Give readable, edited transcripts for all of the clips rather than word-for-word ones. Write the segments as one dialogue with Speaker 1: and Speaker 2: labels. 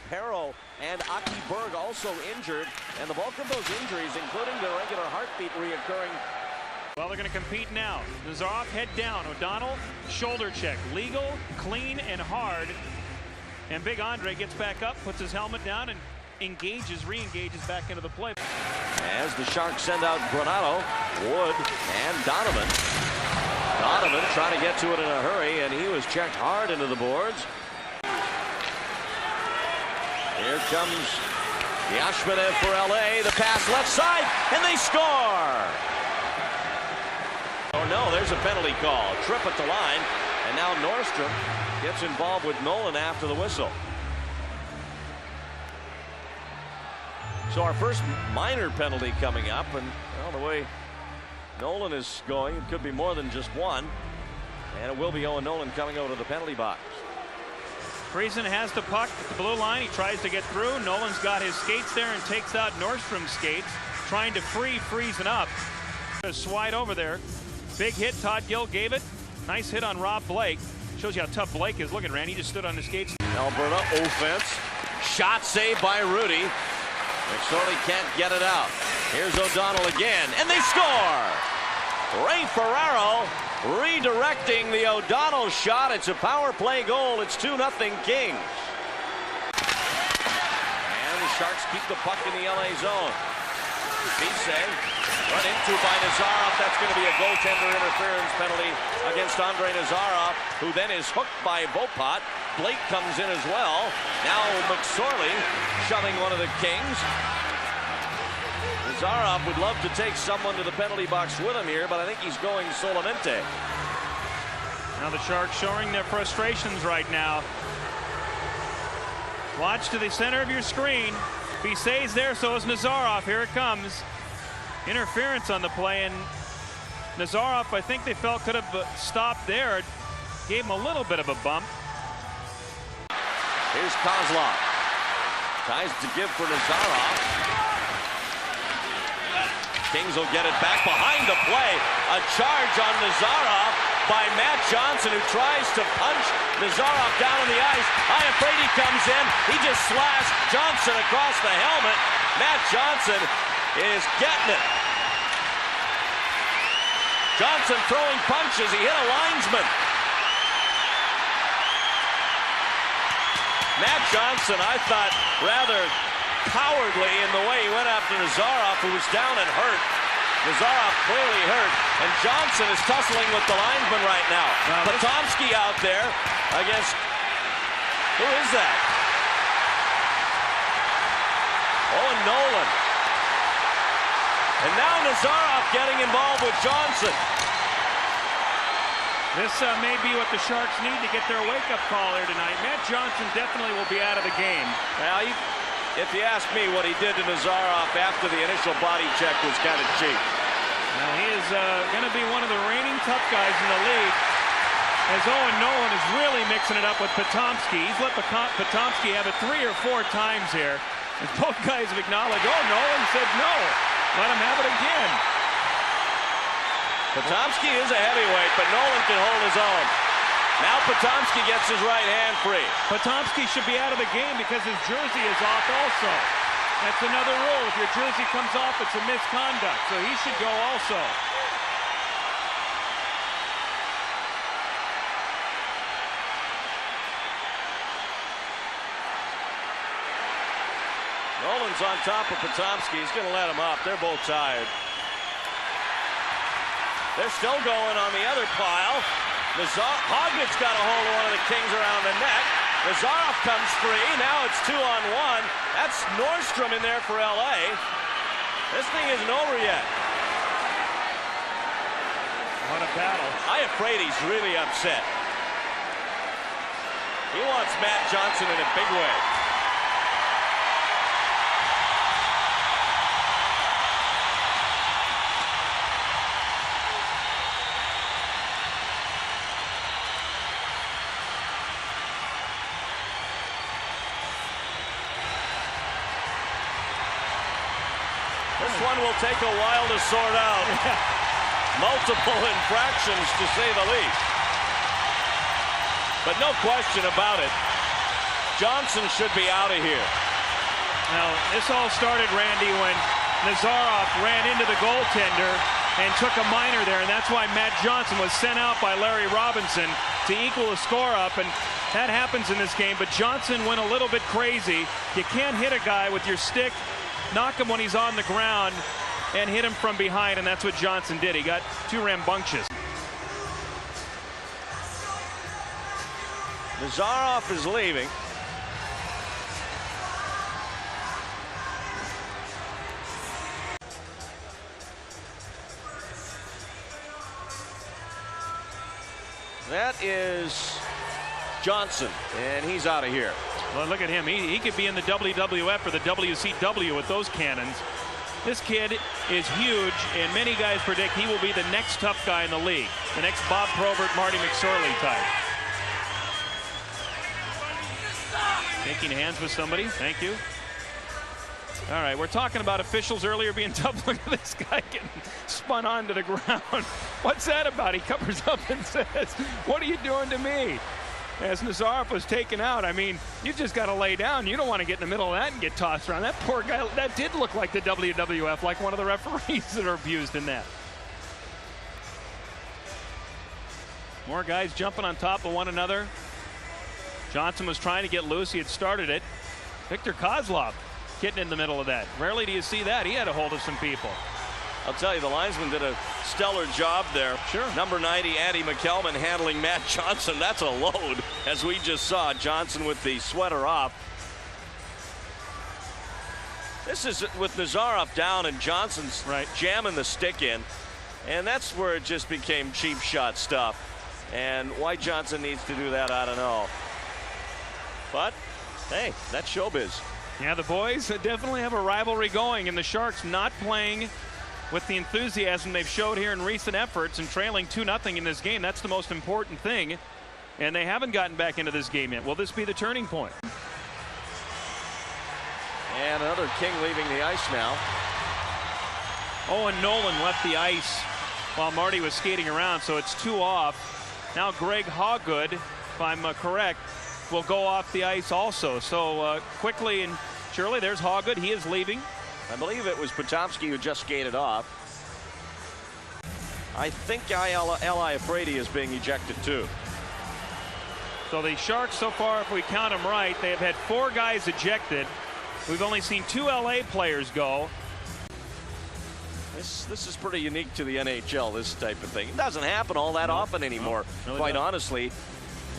Speaker 1: Perro and Aki Berg also injured, and the bulk of those injuries, including the regular heartbeat reoccurring.
Speaker 2: Well, they're going to compete now. Nazarov head down. O'Donnell shoulder check. Legal, clean, and hard. And Big Andre gets back up, puts his helmet down, and re-engages back into the play.
Speaker 1: As the Sharks send out Granato, Wood, and Donovan. Donovan trying to get to it in a hurry, and he was checked hard into the boards. Here comes Yashmanev for LA. The pass left side, and they score! Oh no, there's a penalty call. Trip at the line, and now Nordstrom gets involved with Nolan after the whistle. So our first minor penalty coming up, and well, the way Nolan is going, it could be more than just one. And it will be Owen Nolan coming over to the penalty box.
Speaker 2: Friesen has the puck at the blue line. He tries to get through. Nolan's got his skates there and takes out Nordstrom's skates, trying to free Friesen up. Swide over there. Big hit. Todd Gill gave it. Nice hit on Rob Blake. Shows you how tough Blake is. Look at Randy, just stood on the skates.
Speaker 1: Alberta offense. Shot saved by Rudy. McSorley can't get it out. Here's O'Donnell again, and they score! Ray Ferraro redirecting the O'Donnell shot. It's a power play goal. It's 2-0 Kings. And the Sharks keep the puck in the LA zone. Bise run into by Nazarov. That's going to be a goaltender interference penalty against Andre Nazarov, who then is hooked by Bopat. Blake comes in as well. Now McSorley shoving one of the Kings. Nazarov would love to take someone to the penalty box with him here, but I think he's going solamente.
Speaker 2: Now the Sharks showing their frustrations right now. Watch to the center of your screen. Biset's there, so is Nazarov. Here it comes. Interference on the play, and Nazarov, I think they felt could have stopped there. Gave him a little bit of a bump.
Speaker 1: Here's Kozlov. Tries to give for Nazarov. Kings will get it back behind the play. A charge on Nazarov by Matt Johnson, who tries to punch Nazarov down on the ice. I am afraid he comes in. He just slashed Johnson across the helmet. Matt Johnson is getting it. Johnson throwing punches. He hit a linesman. Matt Johnson, I thought, rather cowardly in the way he went after Nazarov, who was down and hurt. Nazarov clearly hurt, and Johnson is tussling with the linesman right now. Potomski out there against, who is that? Owen Nolan. And now Nazarov getting involved with Johnson.
Speaker 2: This may be what the Sharks need to get their wake-up call here tonight. Matt Johnson definitely will be out of the game.
Speaker 1: Well, if you ask me, what he did to Nazarov after the initial body check was kind of cheap.
Speaker 2: Now he is going to be one of the reigning tough guys in the league, as Owen Nolan is really mixing it up with Potomski. He's let Potomski have it 3 or 4 times here. And both guys have acknowledged, oh, Nolan said no. Let him have it again.
Speaker 1: Potomski is a heavyweight, but Nolan can hold his own. Now Potomski gets his right hand free.
Speaker 2: Potomski should be out of the game because his jersey is off also. That's another rule. If your jersey comes off, it's a misconduct. So he should go also.
Speaker 1: Nolan's on top of Potomski. He's going to let him up. They're both tired. They're still going on the other pile. Hognick's got a hold of one of the Kings around the neck. Nazarov comes free. Now it's 2-on-1. That's Nordstrom in there for LA. This thing isn't over yet.
Speaker 2: What a battle.
Speaker 1: I'm afraid he's really upset. He wants Matt Johnson in a big way. This one will take a while to sort out. Multiple infractions, to say the least. But no question about it. Johnson should be out of here.
Speaker 2: Now, this all started, Randy, when Nazarov ran into the goaltender and took a minor there, and that's why Matt Johnson was sent out by Larry Robinson to equal the score up, and that happens in this game. But Johnson went a little bit crazy. You can't hit a guy with your stick, knock him when he's on the ground, and hit him from behind, and that's what Johnson did. He got too rambunctious.
Speaker 1: Nazarov is leaving. That is Johnson, and he's out of here.
Speaker 2: Well, look at him. He could be in the WWF or the WCW with those cannons. This kid is huge, and many guys predict he will be the next tough guy in the league. The next Bob Probert, Marty McSorley type. Shaking hands with somebody. Thank you. All right, we're talking about officials earlier being tough. Look at this guy getting spun onto the ground. What's that about? He covers up and says, "What are you doing to me?" As Nazarov was taken out, I mean, you just got to lay down. You don't want to get in the middle of that and get tossed around. That poor guy, that did look like the WWF, like one of the referees that are abused in that. More guys jumping on top of one another. Johnson was trying to get loose. He had started it. Victor Kozlov getting in the middle of that. Rarely do you see that. He had a hold of some people.
Speaker 1: I'll tell you, the linesman did a stellar job there.
Speaker 2: Sure.
Speaker 1: Number 90, Andy McKelman, handling Matt Johnson. That's a load, as we just saw. Johnson with the sweater off. This is with Nazarov down and Johnson's jamming the stick in. And that's where it just became cheap shot stuff. And why Johnson needs to do that, I don't know. But, hey, that's showbiz.
Speaker 2: Yeah, the boys definitely have a rivalry going, and the Sharks not playing with the enthusiasm they've showed here in recent efforts and trailing 2-0 in this game. That's the most important thing, and they haven't gotten back into this game yet. Will this be the turning point?
Speaker 1: And another King leaving the ice now.
Speaker 2: Oh, and Nolan left the ice while Marty was skating around, so it's 2 off. Now Greg Hawgood, if I'm correct, will go off the ice also. So quickly and surely, there's Hawgood. He is leaving.
Speaker 1: I believe it was Potomski who just skated off. I think Eli Afraidy is being ejected too.
Speaker 2: So the Sharks so far, if we count them right, they have had 4 guys ejected. We've only seen 2 LA players go.
Speaker 1: This is pretty unique to the NHL, this type of thing. It doesn't happen all that often anymore,
Speaker 2: really
Speaker 1: quite honestly.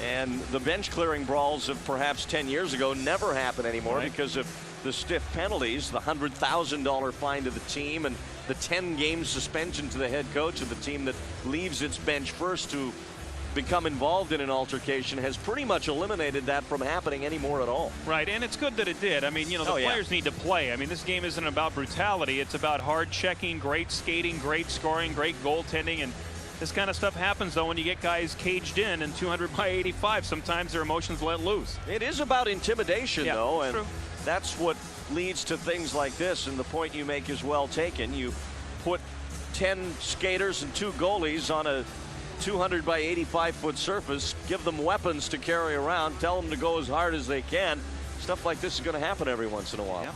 Speaker 1: And the bench clearing brawls of perhaps 10 years ago never happen anymore because of the stiff penalties, the $100,000 fine to the team, and the 10-game suspension to the head coach of the team that leaves its bench first to become involved in an altercation has pretty much eliminated that from happening anymore at all.
Speaker 2: Right, and it's good that it did. I mean, you know, the players need to play. I mean, this game isn't about brutality. It's about hard checking, great skating, great scoring, great goaltending, and this kind of stuff happens, though, when you get guys caged in and 200 by 85. Sometimes their emotions let loose.
Speaker 1: It is about intimidation, though, and
Speaker 2: true.
Speaker 1: That's what leads to things like this. And the point you make is well taken. You put 10 skaters and 2 goalies on a 200 by 85-foot surface, give them weapons to carry around, tell them to go as hard as they can. Stuff like this is going to happen every once in a while.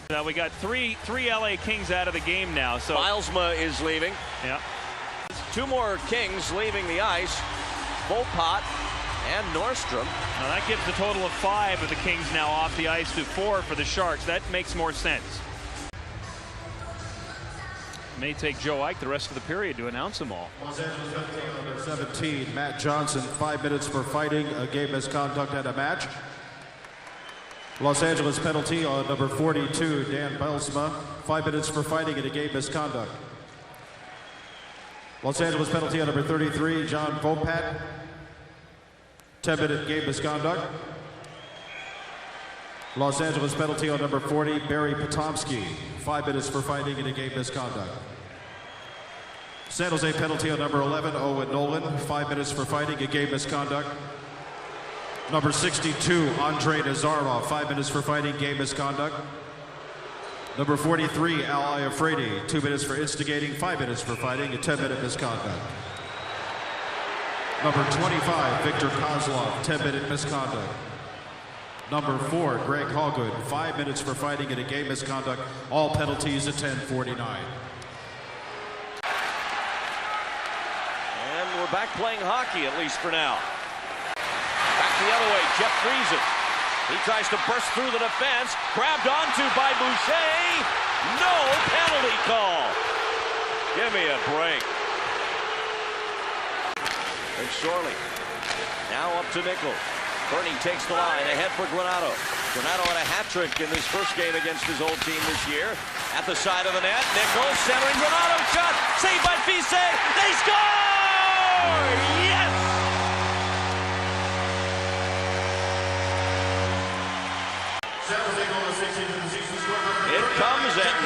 Speaker 2: Now we got three LA Kings out of the game now. So
Speaker 1: Bilesma is leaving.
Speaker 2: Yeah.
Speaker 1: 2 more Kings leaving the ice. Volpot and Nordstrom.
Speaker 2: Now that gives a total of 5 of the Kings now off the ice to 4 for the Sharks. That makes more sense. It may take Joe Ike the rest of the period to announce them all.
Speaker 3: Los Angeles number 17, Matt Johnson, 5 minutes for fighting, a game misconduct and a match. Los Angeles penalty on number 42, Dan Belsma, 5 minutes for fighting and a game misconduct. Los Angeles penalty on number 33, John Vopat, 10-minute game misconduct. Los Angeles penalty on number 40, Barry Potomski, 5 minutes for fighting and a game misconduct. San Jose penalty on number 11, Owen Nolan, 5 minutes for fighting, a game misconduct. Number 62, Andre Nazarov, 5 minutes for fighting, game misconduct. Number 43, Eli Afraidy, 2 minutes for instigating, 5 minutes for fighting, a 10-minute misconduct. Number 25, Victor Kozlov, 10-minute misconduct. Number 4, Greg Hallgood, 5 minutes for fighting in a game misconduct. All penalties at 10:49.
Speaker 1: And we're back playing hockey, at least for now. Back the other way, Jeff Friesen. He tries to burst through the defense. Grabbed onto by Boucher. No penalty call. Give me a break. McSorley. Now up to Nichols. Bernie takes the line ahead for Granato. Granato had a hat trick in this first game against his old team this year. At the side of the net, Nichols centering Granato. Shot saved by Fisey. They score! Yes! It comes at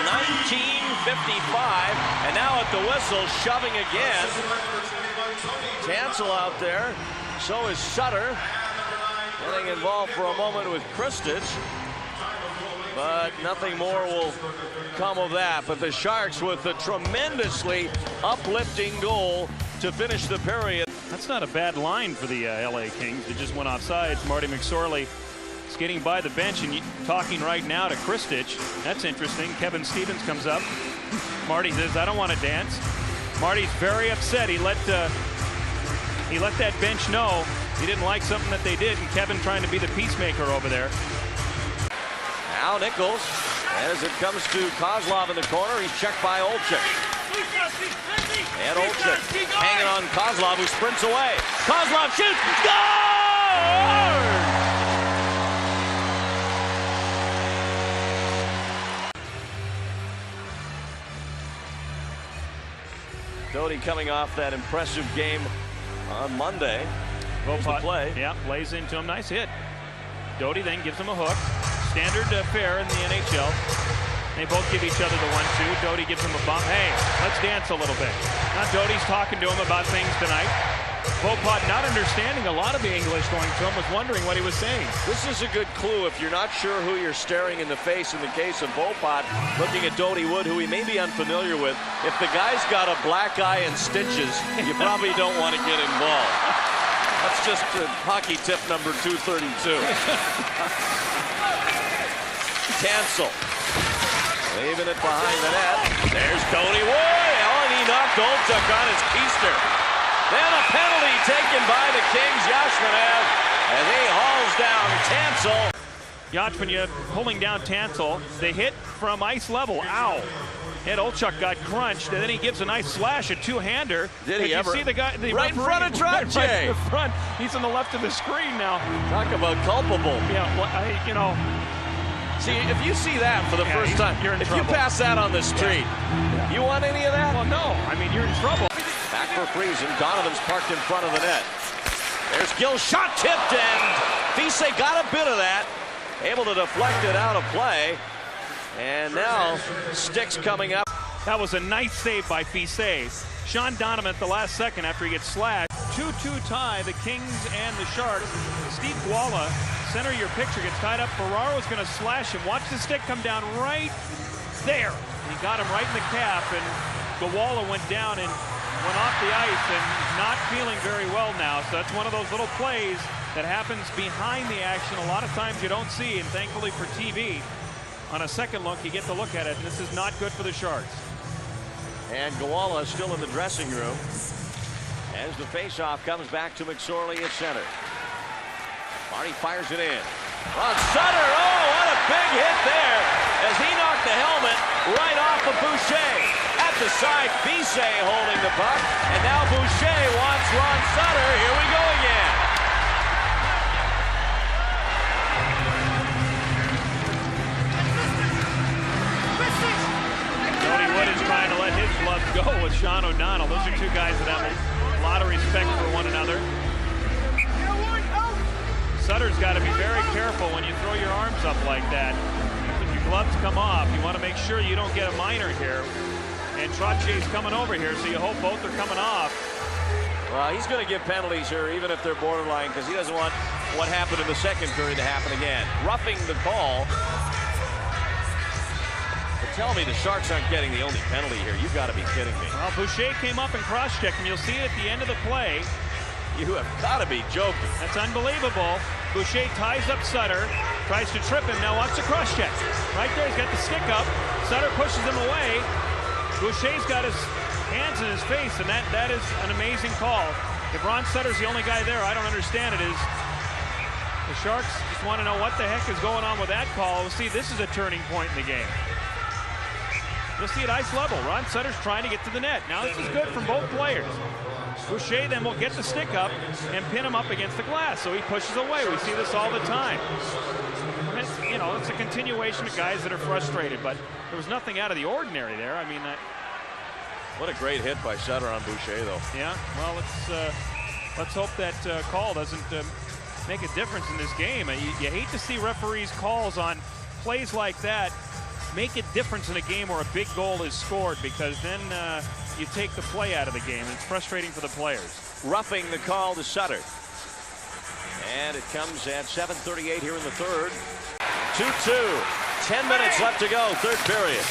Speaker 1: 19:55, and now at the whistle, shoving again. Tansel out there. So is Sutter. Getting involved for a moment with Khristich. But nothing more will come of that. But the Sharks with a tremendously uplifting goal to finish the period.
Speaker 2: That's not a bad line for the LA Kings. They just went offside. Marty McSorley skating by the bench and talking right now to Khristich. That's interesting. Kevin Stevens comes up. Marty says, I don't want to dance. Marty's very upset. He let that bench know he didn't like something that they did, and Kevin trying to be the peacemaker over there.
Speaker 1: Now Nichols, as it comes to Kozlov in the corner, he's checked by Olczyk. And Olczyk hanging on Kozlov, who sprints away. Kozlov shoots, scores! Doty coming off that impressive game on Monday. Play.
Speaker 2: Yeah, plays into him. Nice hit. Doty then gives him a hook. Standard fare in the NHL. They both give each other the 1-2. Doty gives him a bump. Hey, let's dance a little bit. Now Doty's talking to him about things tonight. Beaupot, not understanding a lot of the English going to him, was wondering what he was saying.
Speaker 1: This is a good clue if you're not sure who you're staring in the face. In the case of Beaupot, looking at Doty Wood, who he may be unfamiliar with. If the guy's got a black eye and stitches, you probably don't want to get involved. That's just hockey tip number 232. Tansel leaving it behind the net. There's Doty Wood. Oh, and he knocked Olczyk on his keister. Then a penalty taken by the Kings, Yashmanev, as he hauls down Tansel.
Speaker 2: Yachmania pulling down Tansel. The hit from ice level. Ow. And Olczyk got crunched, and then he gives a nice slash, a two-hander.
Speaker 1: Did he ever?
Speaker 2: You see the guy,
Speaker 1: right in front of Trottier.
Speaker 2: Right in the front. He's on the left of the screen now.
Speaker 1: Talk about culpable.
Speaker 2: Yeah, well, you know.
Speaker 1: See, if you see that for the first time,
Speaker 2: you're in
Speaker 1: if
Speaker 2: trouble.
Speaker 1: you pass that on the street, you want any of that?
Speaker 2: Well, no. I mean, you're in trouble.
Speaker 1: Back for Friesen. Donovan's parked in front of the net. There's Gill, shot tipped, and Fisey got a bit of that. Able to deflect it out of play. And now, sticks coming up.
Speaker 2: That was a nice save by Fisey. Sean Donovan at the last second after he gets slashed. 2-2 tie, the Kings and the Sharks. Steve Gwala, center of your picture, gets tied up. Ferraro's going to slash him. Watch the stick come down right there. He got him right in the calf, and Gwala went down and went off the ice and not feeling very well now. So that's one of those little plays that happens behind the action. A lot of times you don't see, and thankfully for TV, on a second look, you get to look at it, and this is not good for the Sharks.
Speaker 1: And Gwala still in the dressing room as the faceoff comes back to McSorley at center. Marty fires it in. On Sutter, oh, what a big hit there as he knocked the helmet right off of Boucher. At the side, Fisey holding the puck, and now Boucher wants Ron Sutter. Here we go again.
Speaker 2: Trying to let his glove go with Sean O'Donnell. Those are two guys that have a lot of respect for one another. Sutter's got to be very careful when you throw your arms up like that. If your gloves come off, you want to make sure you don't get a minor here. And Trottier's coming over here, so you hope both are coming off.
Speaker 1: Well, he's going to give penalties here, even if they're borderline, because he doesn't want what happened in the second period to happen again. Roughing the call. Tell me the Sharks aren't getting the only penalty here. You've got to be kidding me.
Speaker 2: Well, Boucher came up and cross-checked, and you'll see it at the end of the play.
Speaker 1: You have got to be joking.
Speaker 2: That's unbelievable. Boucher ties up Sutter, tries to trip him, now wants a cross check. Right there, he's got the stick up. Sutter pushes him away. Boucher's got his hands in his face, and that is an amazing call. If Ron Sutter's the only guy there, I don't understand it. The Sharks just want to know what the heck is going on with that call. We'll see, this is a turning point in the game. You'll see at ice level, Ron Sutter's trying to get to the net. Now this is good from both players. Boucher then will get the stick up and pin him up against the glass, so he pushes away. We see this all the time. You know, it's a continuation of guys that are frustrated, but there was nothing out of the ordinary there. I mean,
Speaker 1: what a great hit by Sutter on Boucher, though.
Speaker 2: Yeah, well, let's hope that call doesn't make a difference in this game. You hate to see referees' calls on plays like that make a difference in a game where a big goal is scored, because then you take the play out of the game, and it's frustrating for the players.
Speaker 1: Roughing the call to Sutter. And it comes at 7:38 here in the third. 2-2. 10 minutes left to go, third period.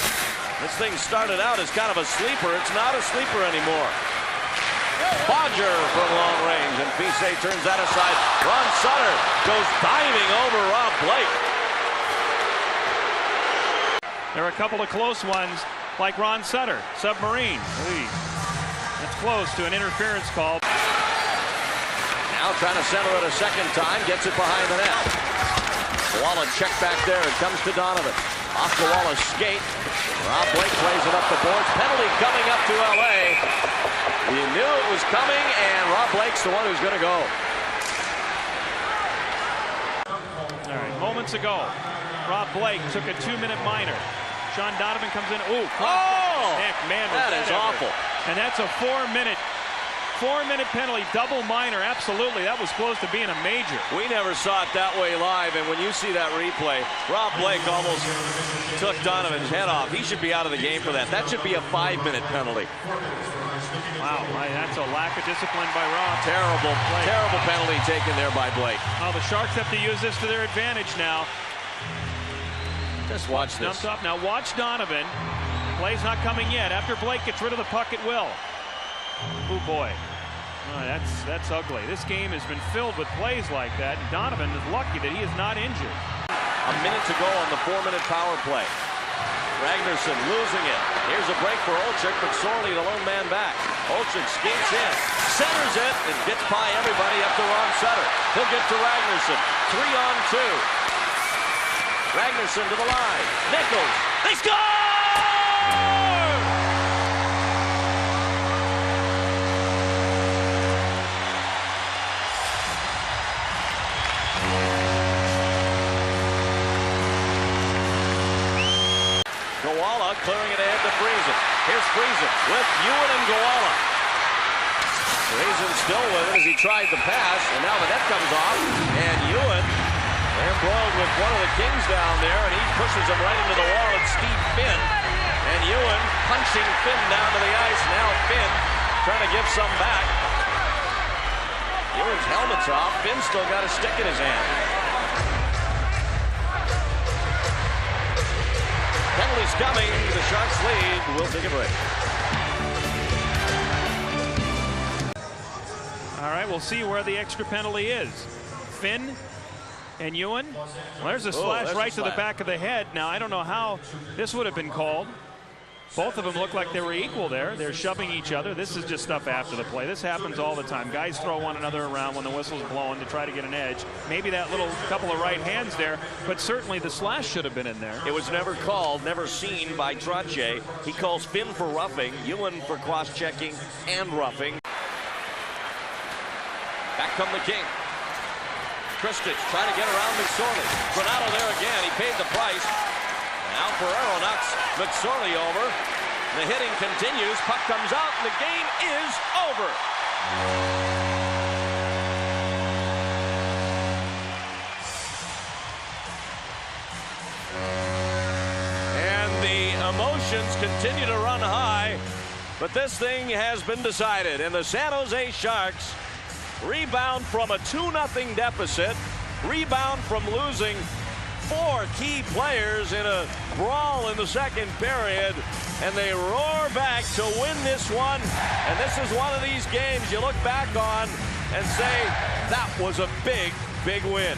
Speaker 1: This thing started out as kind of a sleeper. It's not a sleeper anymore. Bodger from long range, and Pisse turns that aside. Ron Sutter goes diving over Rob Blake.
Speaker 2: There are a couple of close ones, like Ron Sutter, submarine. That's close to an interference call.
Speaker 1: Now trying to center it a second time, gets it behind the net. Koala check back there, it comes to Donovan. Off Koala's skate. Rob Blake plays it up the boards. Penalty coming up to LA. You knew it was coming, and Rob Blake's the one who's going to go.
Speaker 2: All right, moments ago, Rob Blake took a 2-minute minor. Sean Donovan comes in. Ooh, neck, man,
Speaker 1: that is awful.
Speaker 2: And that's a 4-minute penalty, double minor. Absolutely, that was close to being a major.
Speaker 1: We never saw it that way live, and when you see that replay, Rob Blake almost took Donovan's head off. He should be out of the game for that. That should be a 5-minute penalty.
Speaker 2: Wow, that's a lack of discipline by Rob.
Speaker 1: Terrible, terrible penalty taken there by Blake.
Speaker 2: Well, the Sharks have to use this to their advantage now.
Speaker 1: Just watch this.
Speaker 2: Dumped off. Now watch Donovan. Play's not coming yet. After Blake gets rid of the puck, it will. Oh boy. Oh, that's ugly. This game has been filled with plays like that. And Donovan is lucky that he is not injured.
Speaker 1: A minute to go on the 4-minute power play. Ragnarsson losing it. Here's a break for Olczyk, but Sorley the lone man back. Olczyk skates in, centers it, and gets by everybody up to Ron Sutter. He'll get to Ragnarsson. 3-on-2. Ragnarsson to the line. Nichols. They score! Koala clearing it ahead to Friesen. Here's Friesen with Ewan and Koala. Friesen still with it as he tried the pass, and now the net comes off, and Ewan, they're embroiled with one of the Kings down there, and he pushes him right into the wall. It's Steve Finn, and Ewan punching Finn down to the ice. Now Finn trying to give some back. Ewan's helmet's off. Finn's still got a stick in his hand. Penalties coming. The Sharks lead. We'll take a break.
Speaker 2: All right, we'll see where the extra penalty is. Finn and Ewan. Well, there's a slash right to the back of the head. Now, I don't know how this would have been called. Both of them look like they were equal there. They're shoving each other. This is just stuff after the play. This happens all the time. Guys throw one another around when the whistle's blowing to try to get an edge. Maybe that little couple of right hands there, but certainly the slash should have been in there.
Speaker 1: It was never called, never seen by Trottier. He calls Finn for roughing, Ewan for cross-checking and roughing. Back come the King. Khristich trying to get around McSorley. Granato there again. He paid the price. Now Ferrero knocks McSorley over. The hitting continues. Puck comes out, and the game is over. And the emotions continue to run high, but this thing has been decided, and the San Jose Sharks rebound from a 2-0 deficit, rebound from losing 4 key players in a brawl in the second period, and they roar back to win this one. And this is one of these games you look back on and say that was a big, big win.